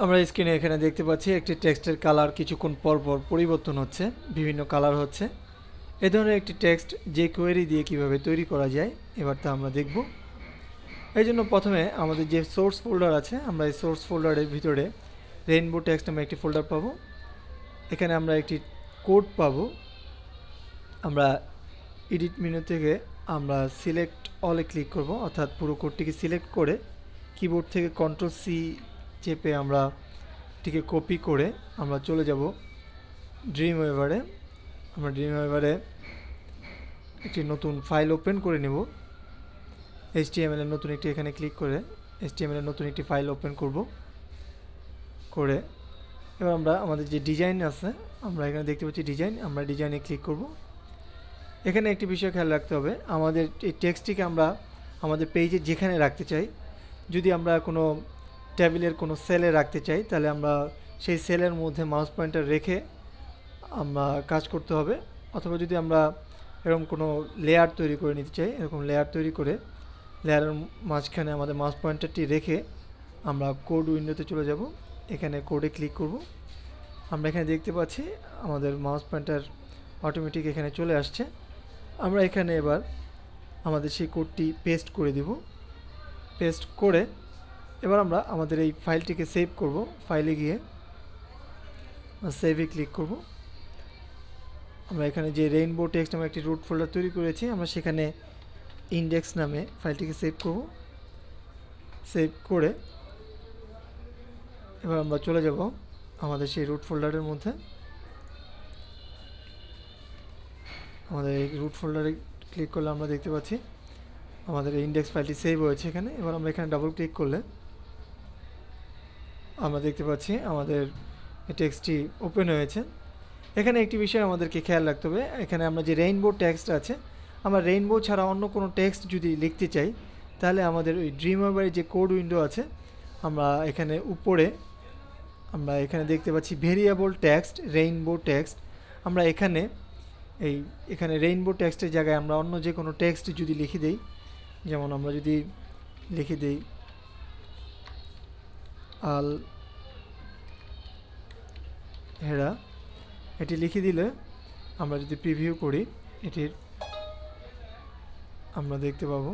আমরা স্ক্রিনে এখানে দেখতে পাচ্ছি একটি টেক্সটের কালার কিছুক্ষণ পর পর পরিবর্তন হচ্ছে, বিভিন্ন কালার হচ্ছে। এ ধরনের একটি টেক্সট যে কোয়েরি দিয়ে কিভাবে তৈরি করা যায় এবার তা আমরা দেখব। এই জন্য প্রথমে আমাদের যে সোর্স ফোল্ডার আছে, আমরা এই সোর্স ফোল্ডারের ভিতরে রেইনবো টেক্সট নামে একটি ফোল্ডার পাবো। এখানে আমরা একটি কোড পাবো। আমরা এডিট মেনু থেকে আমরা সিলেক্ট অলে ক্লিক করব, অর্থাৎ পুরো কোডটিকে সিলেক্ট করে কিবোর্ড থেকে কন্ট্রোল সি চেপে আমরা এটিকে কপি করে আমরা চলে যাব ড্রিম ওয়েভারে। আমরা ড্রিম ওয়েভারে একটি নতুন ফাইল ওপেন করে নেব। HTML এর নতুন একটি এখানে ক্লিক করে HTML এর নতুন একটি ফাইল ওপেন করব করে এবার আমরা আমাদের যে ডিজাইন আছে, আমরা এখানে দেখতে পাচ্ছি ডিজাইন, আমরা ডিজাইনে ক্লিক করব। এখানে একটি বিষয় খেয়াল রাখতে হবে, আমাদের এই টেক্সটটিকে আমরা আমাদের পেজে যেখানে রাখতে চাই, যদি আমরা কোনো টেবিলের কোনো সেলে রাখতে চাই তাহলে আমরা সেই সেলের মধ্যে মাউস পয়েন্টার রেখে আমরা কাজ করতে হবে। অথবা যদি আমরা এরকম কোনো লেয়ার তৈরি করে নিতে চাই, এরকম লেয়ার তৈরি করে লেয়ারের মাঝখানে আমাদের মাউস পয়েন্টারটি রেখে আমরা কোড উইন্ডোতে চলে যাব। এখানে কোডে ক্লিক করব। আমরা এখানে দেখতে পাচ্ছি আমাদের মাউস পয়েন্টার অটোমেটিক এখানে চলে আসছে। আমরা এখানে এবার আমাদের সেই কোডটি পেস্ট করে দেব। পেস্ট করে এবার আমরা আমাদের এই ফাইলটিকে সেভ করব। ফাইলে গিয়ে সেভে ক্লিক করব। আমরা এখানে যে রেইনবো টেক্সট নামে একটি রুট ফোল্ডার তৈরি করেছি, আমরা সেখানে ইন্ডেক্স নামে ফাইলটিকে সেভ করব। সেভ করে এবার আমরা চলে যাব আমাদের সেই রুট ফোল্ডারের মধ্যে। আমাদের এই রুট ফোল্ডারে ক্লিক করলে আমরা দেখতে পাচ্ছি আমাদের ইন্ডেক্স ফাইলটি সেভ হয়েছে এখানে। এবার আমরা এখানে ডাবল ক্লিক করলে আমরা দেখতে পাচ্ছি আমাদের টেক্সটটি ওপেন হয়েছে। এখানে একটি বিষয় আমাদেরকে খেয়াল রাখতে হবে, এখানে আমরা যে রেইনবো টেক্সট আছে, আমরা রেইনবো ছাড়া অন্য কোনো টেক্সট যদি লিখতে চাই তাহলে আমাদের ওই ড্রিম ওয়েভারের যে কোড উইন্ডো আছে, আমরা এখানে উপরে আমরা এখানে দেখতে পাচ্ছি ভেরিয়েবল টেক্সট রেইনবো টেক্সট। আমরা এখানে রেইনবো টেক্সটের জায়গায় আমরা অন্য যে কোনো টেক্সট যদি লিখে দেই, যেমন আমরা যদি লিখে দেই আল হেরা, এটি লিখে দিলে আমরা যদি প্রিভিউ করি এটির আমরা দেখতে পাবো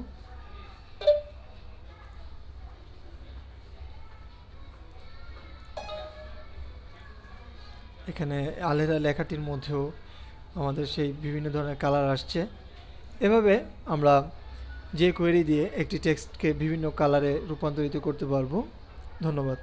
এখানে আলহেরা লেখাটির মধ্যেও আমাদের সেই বিভিন্ন ধরনের কালার আসছে। এভাবে আমরা যে কোয়েরি দিয়ে একটি টেক্সটকে বিভিন্ন কালারে রূপান্তরিত করতে পারবো। ধন্যবাদ।